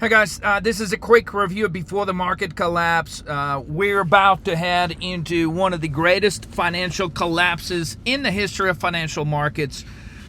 Hey guys, this is a quick review before the market collapse. We're about to head into one of the greatest financial collapses in the history of financial markets.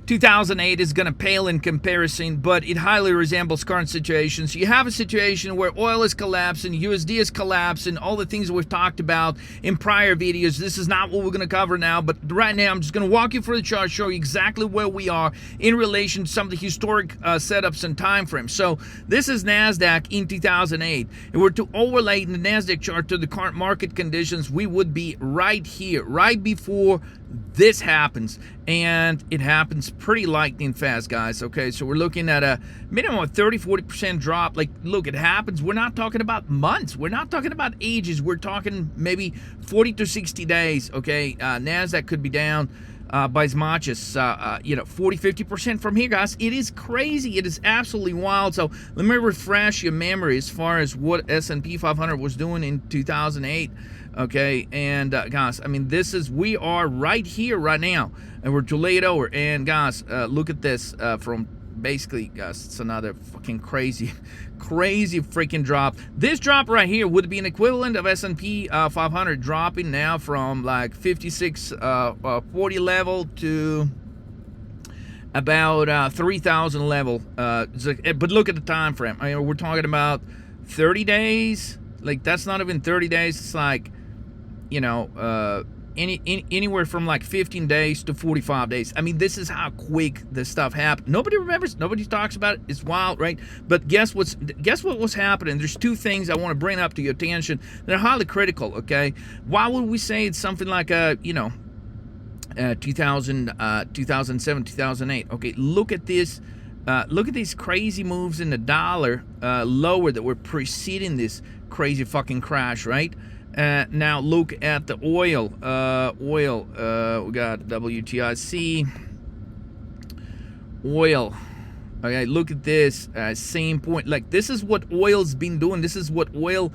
2008 is going to pale in comparison, but it highly resembles current situations. You have a situation where oil is collapsing, USD is collapsing, all the things we've talked about in prior videos. This is not what we're going to cover now, but right now I'm just going to walk you through the chart, show you exactly where we are in relation to some of the historic setups and time frames. So this is NASDAQ in 2008. If we're to overlay the NASDAQ chart to the current market conditions, we would be right here, right before this happens, and it happens pretty lightning fast, guys. Okay, so we're looking at a minimum of 30-40% drop. Like, look, it happens. We're not talking about months, we're not talking about ages, we're talking maybe 40 to 60 days. Okay, NASDAQ could be down by as much as 40-50% from here, guys. It is crazy. It is absolutely wild. So let me refresh your memory as far as what S&P 500 was doing in 2008. Okay, and guys, I mean, we are right here right now, and we're to lay it over. And guys, look at this from basically, guys, it's another fucking crazy freaking drop. This drop right here would be an equivalent of S&P 500 dropping now from like 5640 level to about 3,000 level. But look at the time frame. I mean, we're talking about 30 days. Like, that's not even 30 days. It's like, anywhere from like 15 days to 45 days. I mean, this is how quick this stuff happened. Nobody remembers, nobody talks about it. It's wild, right? But guess what was happening? There's two things I want to bring up to your attention that are highly critical. Okay, why would we say it's something like 2007, 2008? Okay, look at this. Look at these crazy moves in the dollar lower that were preceding this crazy fucking crash, right? Now look at the oil. We got WTIC. Oil. Okay, look at this. Same point. Like, this is what oil's been doing. This is what oil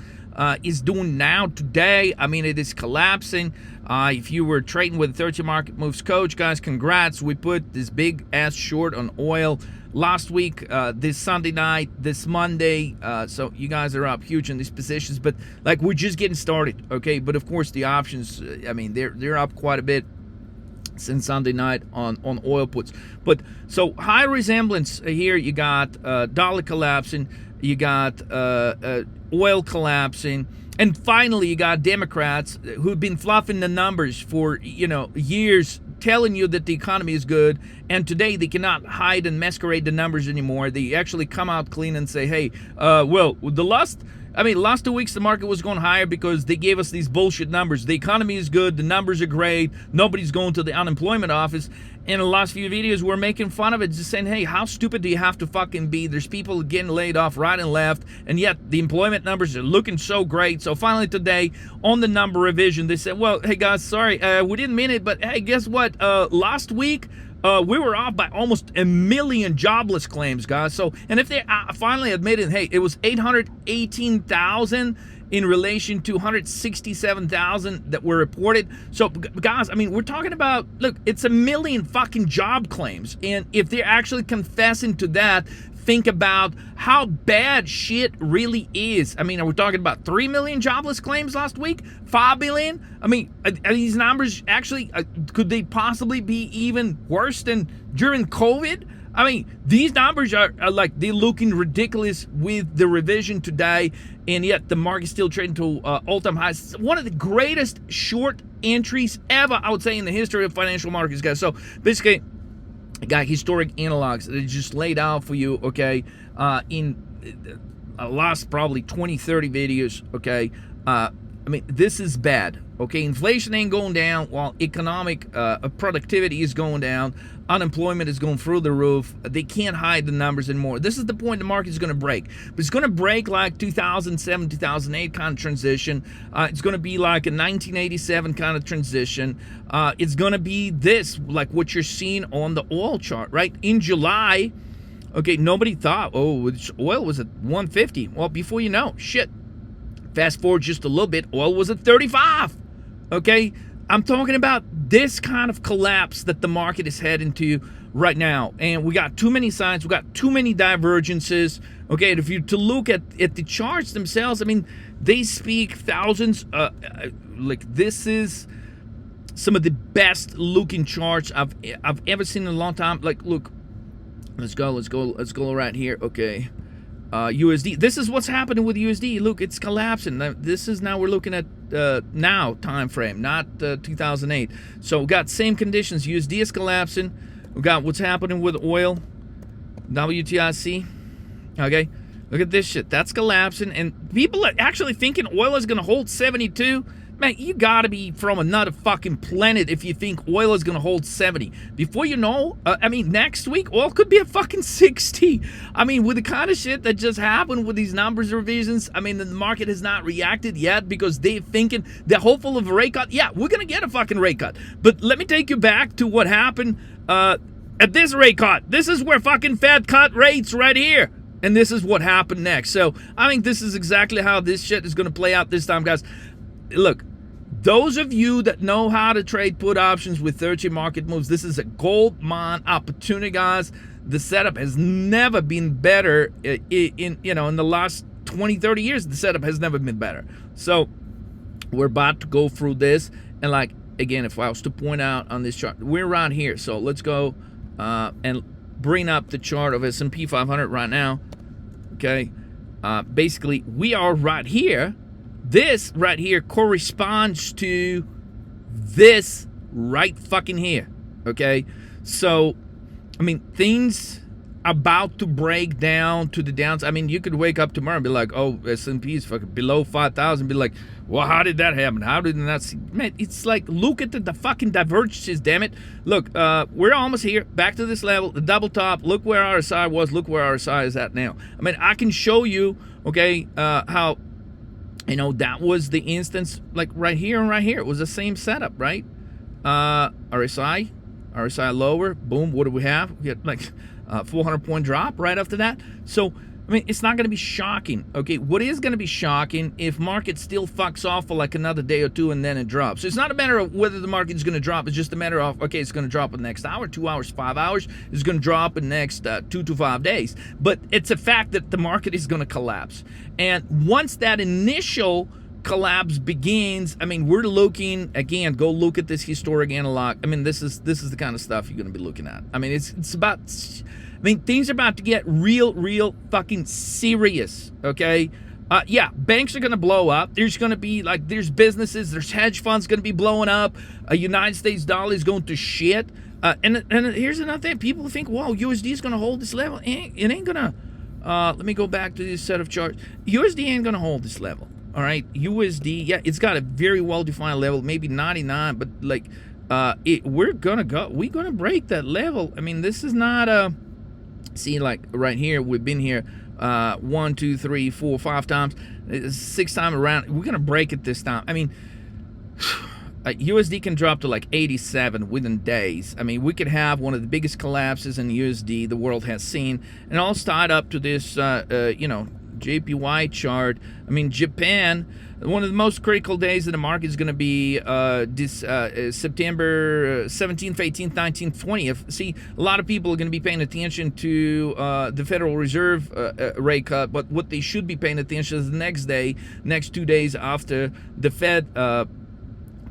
is doing now today. I mean, it is collapsing. If you were trading with 30 Market Moves Coach, guys, congrats. We put this big ass short on oil last week, this Sunday night, this Monday. So you guys are up huge in these positions, but like, we're just getting started. Okay, but of course the options, I mean, they're up quite a bit since Sunday night on oil puts. But so high resemblance here. You got dollar collapsing, you got oil collapsing, and finally you got Democrats who've been fluffing the numbers for years, telling you that the economy is good, and today they cannot hide and masquerade the numbers anymore. They actually come out clean and say, hey, well, the last 2 weeks the market was going higher because they gave us these bullshit numbers. The economy is good, the numbers are great, nobody's going to the unemployment office. In the last few videos, we're making fun of it, just saying, hey, how stupid do you have to fucking be? There's people getting laid off right and left, and yet the employment numbers are looking so great. So finally today, on the number revision, they said, well, hey guys, sorry, we didn't mean it, but hey, guess what? Last week, we were off by almost 1 million jobless claims, guys. So, and if they finally admitted, hey, it was 818,000 in relation to 167,000 that were reported. So, guys, I mean, we're talking about, look, it's 1 million fucking job claims. And if they're actually confessing to that, think about how bad shit really is. I mean, are we talking about 3 million jobless claims last week? 5 billion? I mean, are these numbers actually, could they possibly be even worse than during COVID? I mean, these numbers are like, they're looking ridiculous with the revision today, and yet the market's still trading to all-time highs. It's one of the greatest short entries ever, I would say, in the history of financial markets, guys. So basically, I got historic analogs that are just laid out for you, okay, in last probably 20-30 videos, okay. I mean, this is bad, okay. Inflation ain't going down while economic productivity is going down. Unemployment is going through the roof. They can't hide the numbers anymore. This is the point the market is going to break. But it's going to break like 2007, 2008 kind of transition. It's going to be like a 1987 kind of transition. It's going to be this, like what you're seeing on the oil chart, right? In July, okay, nobody thought, oh, oil was at 150. Well, before you know, shit. Fast forward just a little bit, oil was at 35. Okay, I'm talking about this kind of collapse that the market is heading to right now, and we got too many signs, we got too many divergences. Okay, and if you to look at the charts themselves, I mean, they speak thousands. Like, this is some of the best looking charts I've ever seen in a long time. Like, look, let's go right here. Okay, USD. This is what's happening with USD. Look, it's collapsing. This is now we're looking at now time frame, not 2008. So we got same conditions. USD is collapsing. We got what's happening with oil, WTIC. Okay, look at this shit. That's collapsing, and people are actually thinking oil is gonna hold 72. Man, you gotta be from another fucking planet if you think oil is gonna hold 70. Before you know, I mean, next week, oil could be at fucking 60. I mean, with the kind of shit that just happened with these numbers revisions, I mean, the market has not reacted yet because they're thinking, they're hopeful of a rate cut. Yeah, we're gonna get a fucking rate cut. But let me take you back to what happened at this rate cut. This is where fucking Fed cut rates right here. And this is what happened next. So I think this is exactly how this shit is gonna play out this time, guys. Look, those of you that know how to trade put options with 30 market moves, this is a gold mine opportunity, guys. The setup has never been better in the last 20-30 years. The setup has never been better. So we're about to go through this, and like, again, if I was to point out on this chart, we're right here. So let's go and bring up the chart of S&P 500 right now. Okay, basically we are right here. This right here corresponds to this right fucking here. Okay, so I mean, things about to break down to the downside. I mean, you could wake up tomorrow and be like, oh, S&P is fucking below 5,000. Be like, well, how did that happen? How did that see? Man, it's like, look at the fucking divergences, damn it. Look, we're almost here, back to this level, the double top. Look where RSI was, look where RSI is at now. I mean, I can show you, okay, how, you know, that was the instance, like right here and right here. It was the same setup, right? RSI lower, boom, what do we have? We had like 400-point drop right after that. So, I mean, it's not going to be shocking, okay? What is going to be shocking if market still fucks off for like another day or two and then it drops. So it's not a matter of whether the market is going to drop. It's just a matter of, okay, it's going to drop in the next hour, 2 hours, 5 hours. It's going to drop in the next 2 to 5 days. But it's a fact that the market is going to collapse. And once that initial collapse begins, I mean, we're looking, again, go look at this historic analog. I mean, this is the kind of stuff you're going to be looking at. I mean, it's about, I mean, things are about to get real fucking serious, okay? Yeah, banks are going to blow up. There's going to be, like, there's businesses, there's hedge funds going to be blowing up. United States dollar is going to shit. And here's another thing. People think, wow, USD is going to hold this level. It ain't going to. Let me go back to this set of charts. USD ain't going to hold this level, all right? USD, yeah, it's got a very well-defined level, maybe 99, but, like, we're going to break that level. I mean, this is not a... See, like right here, we've been here 1, 2, 3, 4, 5 times, 6 times around. We're gonna break it this time. I mean, USD can drop to like 87 within days. I mean, we could have one of the biggest collapses in USD the world has seen, and all tied up to this, JPY chart. I mean, Japan. One of the most critical days in the market is going to be this September 17th, 18th, 19th, 20th. See, a lot of people are going to be paying attention to the Federal Reserve rate cut, but what they should be paying attention is the next day, next 2 days after the Fed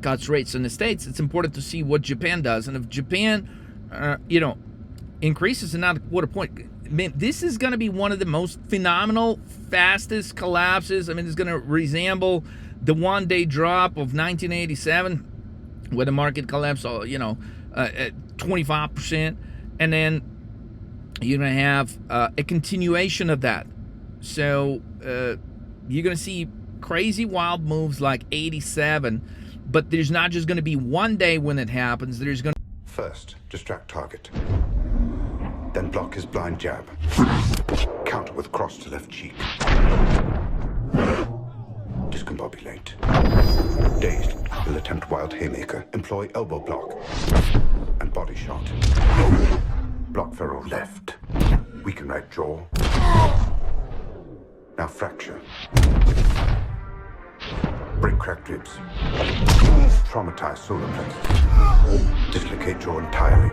cuts rates in the States. It's important to see what Japan does. And if Japan, increases and not what a point. Man, this is going to be one of the most phenomenal, fastest collapses. I mean, it's going to resemble the one-day drop of 1987, where the market collapsed, at 25%, and then you're going to have a continuation of that. So you're going to see crazy, wild moves like 87, but there's not just going to be one day when it happens. There's going to first distract target. Then block his blind jab. Counter with cross to left cheek. Discombobulate. Dazed, he'll attempt wild haymaker. Employ elbow block. And body shot. Block ferrule left. Weaken right jaw. Now fracture. Break cracked ribs. Traumatize solar plexus. Dislocate jaw entirely.